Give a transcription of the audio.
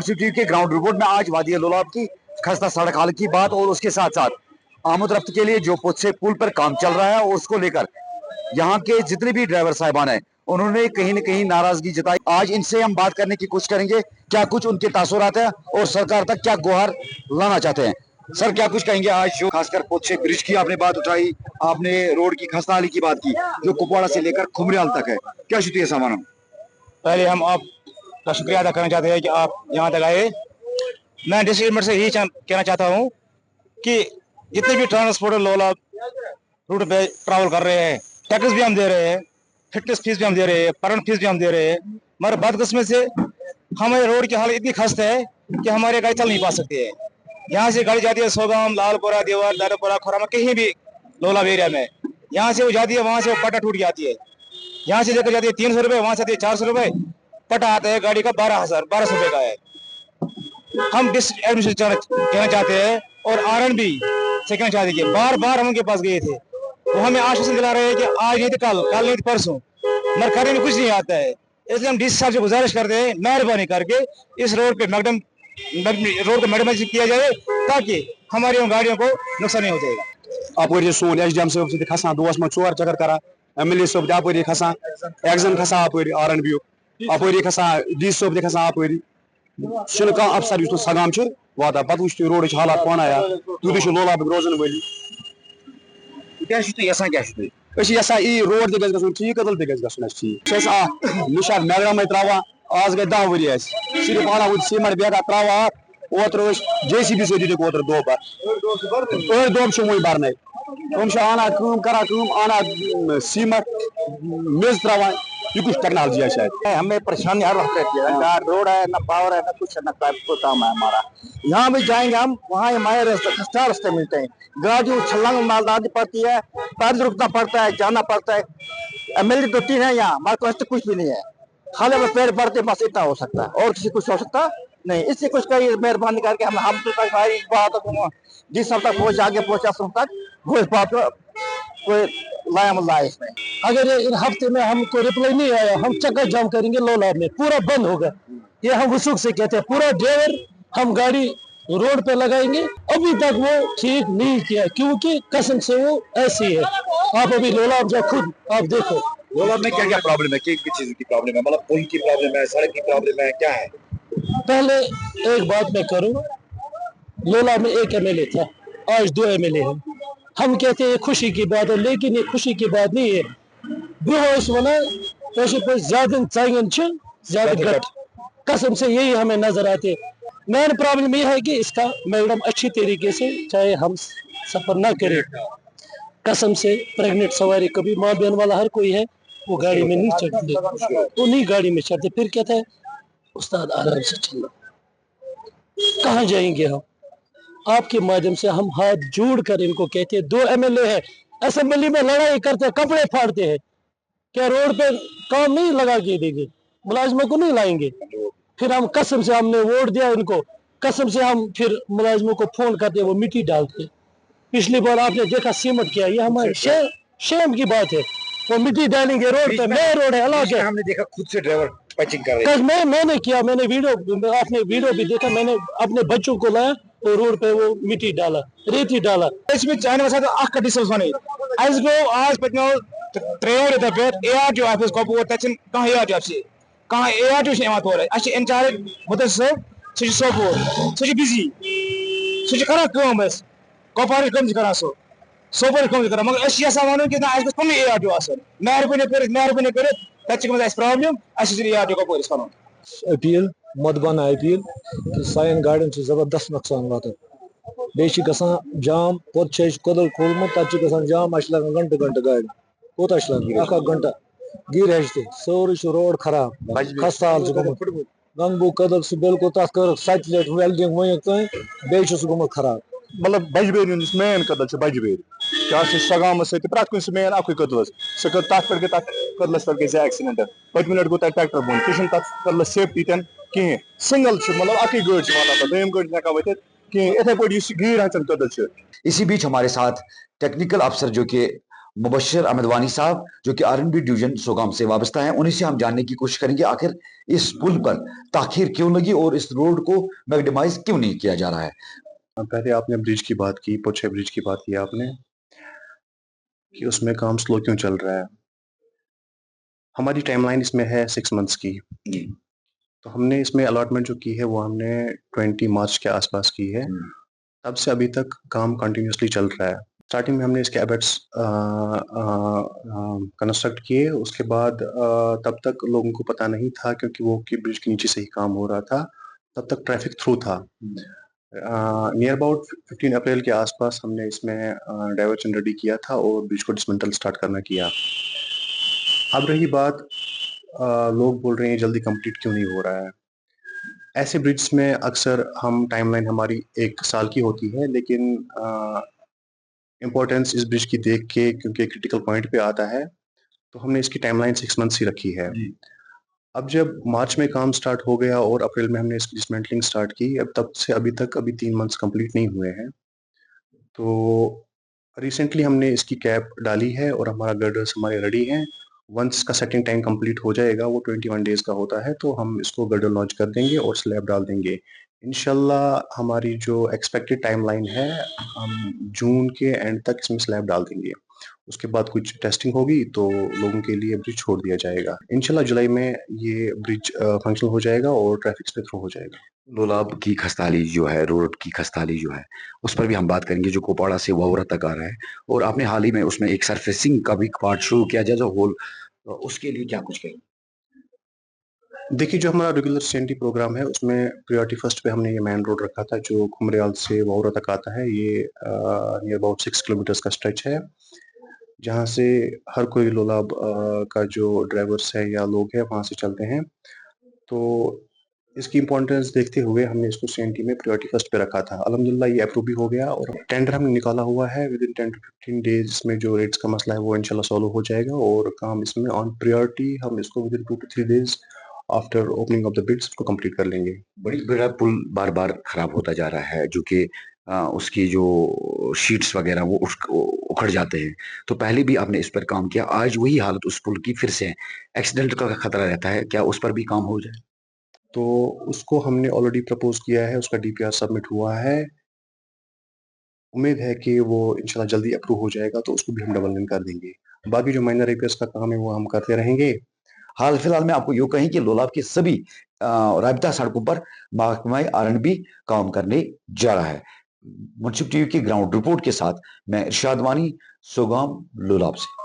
Municipality के ground report में आज वादी लोलाब की खस्ता सड़क हाल की बात और उसके साथ साथ आमद रफ्त के लिए जो पुल पुल पर काम चल रहा है और उसको लेकर यहाँ के जितने भी ड्राइवर साहिबान हैं उन्होंने कहीं न कहीं नाराजगी जताई। आज इनसे हम बात करने की कोशिश करेंगे क्या कुछ उनके तासुरात है और सरकार तक क्या गुहार लाना चाहते हैं। सर क्या कुछ कहेंगे आज जो खासकर पोछे ब्रिज की आपने बात उठाई, आपने रोड की खस्ता हाली की बात की जो कुपवाड़ा से लेकर खुमरियाल तक है, क्या स्थिति है सामान? पहले हम आपका शुक्रिया अदा करना चाहते हैं कि आप यहाँ तक आए। मैं डिस्ट्रिक्ट से यही कहना चाहता हूँ कि जितने भी ट्रांसपोर्टर लोग रूट पे ट्रैवल कर रहे हैं, टैक्स भी हम दे रहे हैं, फिटनेस फीस भी हम दे रहे हैं, परमिट फीस भी हम दे रहे हैं, मगर बदकिस्मत से हमारे रोड की हालत इतनी खस्ता है कि हमारे गाड़ी चल नहीं पा सकती है। यहाँ से गाड़ी जाती है सोगाम, लालपुरा, देवर, दारूपुरा, खुरामा, कहीं भी लोलाब एरिया में, यहाँ से वो जाती है, वहाँ से वो पट्टा टूट जाती है। यहाँ से लेकर जाती है 300 रुपये, वहाँ से आती है 400 रुपये, पट्टा आता है गाड़ी का 1200 रुपये का है। हम डिस्ट्रिक्ट एडमिनिस्ट्रेशन कहना चाहते हैं और RNB से कहना चाहते हैं कि बार बार हम उनके पास गए थे, वो हमें आश्वासन दिला रहे हैं कि आज नहीं तो कल, कल नहीं तो परसों, मगर करने में कुछ नहीं आता है। इसलिए हम DC साहब से गुजारिश करते हैं मेहरबानी करके इस रोड पे रोड को मैडम किया जाए ताकि हमारी गाड़ियों को नुकसान नहीं हो जाएगा। आप सोन SDM साहब खसान दोस में 4 चक्कर करा, MLA साहब आप खसान, एग्जाम खसान आप RNB आप खसान, DC साहब खसान आप कह अफसर तो सगाम वाता पे वो रोड हालात पान आया तुत लोलाब रोजन वली यसान यी रोड तक ठीक कदल तक ठीक निशान मैगराम त्रावान आज गई 10 वरी सिर्फ आना सीमेंट बेगा त्रावा ओतर JCB से दिख ओतर दोब वो बरन तम आना करा आना सीमेंट मेज त्रावान ये कुछ टेक्नोलॉजी है शायद। हमें परेशानी हर वक्त रहती है, ना रोड है, ना पावर है, ना कुछ है, ना कोई काम है हमारा। यहाँ भी जाएंगे हम, वहाँ हमारे रास्ते मिलते हैं, गाड़ी छलांग मारनी पड़ती है, पैदल रुकना पड़ता है, जाना पड़ता है। MLA 2-3 है यहाँ, हमारे पास तो कुछ भी नहीं है, खाली बस पेड़ पड़ते बस इतना हो सकता है और किसी कुछ हो सकता नहीं। इससे कुछ करिए मेहरबानी करके हम तो तक हमारी बात जिस सब तक पहुँच आगे पहुँचा सब तक वो बात कोई लाया इसमें। अगर इन हफ्ते में हमको रिप्लाई नहीं आया हम चक्कर जाम करेंगे लोलाब में, पूरा बंद होगा। ये हम वसूख से कहते हैं, पूरा ड्राइवर हम गाड़ी रोड पे लगाएंगे। अभी तक वो ठीक नहीं किया क्योंकि कसम से वो ऐसी है। आप अभी लोलाब जाओ खुद आप देखो लोलाब में क्या क्या प्रॉब्लम है, किस चीज की प्रॉब्लम है, मतलब पुल की प्रॉब्लम है, सड़क की प्रॉब्लम है, क्या है? पहले एक बात मैं करूं, लोलाब में 1 MLA था, आज 2 MLA है। हम कहते हैं खुशी की बात है, लेकिन ये खुशी की बात नहीं है। ज्यादा कसम से यही हमें नजर आते। मेन प्रॉब्लम ये है कि इसका मैडम अच्छी तरीके से चाहे हम सफर ना करें, कसम से प्रेग्नेंट सवारी कभी माँ बहन वाला हर कोई है वो गाड़ी में नहीं चढ़ते, वो नहीं गाड़ी में चढ़ते, फिर कहता है उस्ताद आराम से चलना। कहाँ जाएंगे हम? आपके माध्यम से हम हाथ जोड़ कर इनको कहते हैं, 2 MLA है, असेंबली में लड़ाई करते हैं, कपड़े फाड़ते हैं, क्या रोड पे काम नहीं लगा के देंगे, मुलाजिमों को नहीं लाएंगे। फिर हम कसम से हमने वोट दिया उनको, कसम से हम फिर मुलाजिमों को फोन करते हैं, वो मिट्टी डालते। पिछली बार आपने देखा सीमेंट किया, ये हमारे शेम की बात है, वो मिट्टी डालेंगे रोड पे, नया रोड है अलग है। हमने देखा खुद से ड्राइवर पैचिंग कर रहे हैं। मैंने किया, मैंने वीडियो, आपने वीडियो भी देखा, मैंने अपने बच्चों को लाया और रोड पे वो मिट्टी डाला, रेती डाला। इसमें चाइना वाला तो आख कटी सोचने आज गो आज पटनो ट्रेन इधर पे ARTO ऑफिस को वो तचन कहां ARTO ऑफिस कहां ARTO से मत हो रहा है इंचार्ज मुदस्सर सुजी सोपोर सुजी बिजी सुजी करा काम बस कोपार कम करा सोपोर कम करा मगर एशिया सामानो के आज बस कम ARTO आसन मेहरबानी करे तच में प्रॉब्लम असि ARTO को पुलिस करो अपील मदबाना अपील कि सान गाड़ियों से जबरदस्त नुकसान वात बेच जाम पे कदल खोलमुत तक जाम लगन घंटे गाड़ी कोत लग घंटा गिर सोरे रोड खराब खस्ताल गंगबू कदल सह बिल्कुल तथ कर 7 लट वेल्डिंग वन बेस गुमुत खराब। मतलब बजबेरी मेन कदल बजबेरी क्या सगाम सत प्रत कुछ मेन अक कदल सह कर तथ पे कदलस पे गई एक्सीडेंट पतम लट गो ट्रैक्टर बोन तह कदलस सेफ्टी तन कहें सिंगल मतलब अक गाड़ी वाला दम गाड़ी हेकान वत कहें इथे पे गीर हचन कदल। इसी बीच हमारे साथ टेक्निकल अफसर जो कि मुबश्शिर अहमद वानी साहब जो कि आरएनबी डिवीजन सोगाम से वाबस्ता हैं, उन्हीं से हम जानने की कोशिश करेंगे आखिर इस पुल पर ताखीर क्यों लगी और इस रोड को मैग्नेमाइज क्यों नहीं किया जा रहा है। पहले आपने ब्रिज की बात की, पुछे ब्रिज की बात की आपने कि उसमें काम स्लो क्यों चल रहा है। हमारी टाइमलाइन इसमें है 6 मंथ्स की, तो हमने इसमें अलॉटमेंट जो की है वो हमने 20 मार्च के आसपास की है। तब से अभी तक काम कंटिन्यूसली चल रहा है। स्टार्टिंग में हमने इसके एबेट्स कंस्ट्रक्ट किए, उसके बाद तब तक लोगों को पता नहीं था क्योंकि वो कि ब्रिज के नीचे से ही काम हो रहा था, तब तक ट्रैफिक थ्रू था। नियर अबाउट 15 अप्रैल के आसपास हमने इसमें डाइवर्जन रेडी किया था और ब्रिज को डिसमेंटल स्टार्ट करना किया। अब रही बात, लोग बोल रहे हैं जल्दी कंप्लीट क्यों नहीं हो रहा है। ऐसे ब्रिज में अक्सर हम टाइमलाइन हमारी 1 साल की होती है, लेकिन इम्पोर्टेंस इस ब्रिज की देख के क्योंकि क्रिटिकल पॉइंट पे आता है, तो हमने इसकी टाइमलाइन 6 मंथ्स ही रखी है। अब जब मार्च में काम स्टार्ट हो गया और अप्रैल में हमने इसकी डिसमेंटलिंग स्टार्ट की, अब तब से अभी तक 3 मंथ्स कंप्लीट नहीं हुए हैं। तो रिसेंटली हमने इसकी कैप डाली है और हमारा गर्डर्स हमारे रेडी हैं। वंस का सेटिंग टाइम कंप्लीट हो जाएगा, वो 21 डेज का होता है, तो हम इसको गर्डर लॉन्च कर देंगे और स्लैब डाल देंगे। इंशाल्लाह हमारी जो एक्सपेक्टेड टाइमलाइन है, हम जून के एंड तक इसमें स्लैब डाल देंगे। उसके बाद कुछ टेस्टिंग होगी तो लोगों के लिए ब्रिज छोड़ दिया जाएगा। इंशाल्लाह जुलाई में ये ब्रिज फंक्शनल हो जाएगा और ट्रैफिक स्मूथ हो जाएगा। लोलाब की खस्ताली जो है, रोड की खस्ताली जो है, उस पर भी हम बात करेंगे जो कोपाड़ा से वावरा तक आ रहा है। और आपने हाल ही में उसमें एक सरफेसिंग का भी पार्ट शुरू किया जाए जो होल, उसके लिए क्या कुछ कहें। देखिए, जो हमारा रेगुलर सीएनटी प्रोग्राम है उसमें प्रायोरिटी फर्स्ट पे हमने ये मेन रोड रखा था जो घुमरियाल से वावरा तक आता है। ये नियर अबाउट 6 किलोमीटर्स का स्ट्रेच है, जहाँ से हर कोई लोलाब का जो ड्राइवर्स है या लोग हैं वहाँ से चलते हैं। तो इसकी इम्पोर्टेंस देखते हुए हमने इसको सीएनटी में प्रायोरिटी फर्स्ट पे रखा था। अल्हम्दुलिल्लाह ये अप्रूव भी हो गया और टेंडर हमने निकाला हुआ है। विद इन 10 to 15 डेज में जो रेट्स का मसला है वो इंशाल्लाह सॉल्व हो जाएगा और काम इसमें ऑन प्रायोरिटी हम इसको within 2 to 3 days after opening of the bids इसको कंप्लीट कर लेंगे। बड़ी बड़ा पुल बार बार खराब होता जा रहा है, जो कि उसकी जो शीट्स वगैरह वो उखड़ जाते हैं। तो पहले भी आपने इस पर काम किया, आज वही हालत उस पुल की फिर से है, एक्सीडेंट का खतरा रहता है, क्या उस पर भी काम हो जाए। तो उसको हमने ऑलरेडी प्रपोज किया है, उसका डीपीआर सबमिट हुआ है। उम्मीद है कि वो इंशाल्लाह जल्दी अप्रूव हो जाएगा तो उसको भी हम डबल कर देंगे। बाकी जो माइनर रिपेयर्स का काम है वो हम करते रहेंगे। हाल फिलहाल में आपको यूं कहें कि लोलाब की सभी राबिता सड़कों पर महकमा आरएनबी काम करने जा रहा है। मुंसिफ टीवी की ग्राउंड रिपोर्ट के साथ मैं इरशाद वानी, सोगाम, लोलाब से।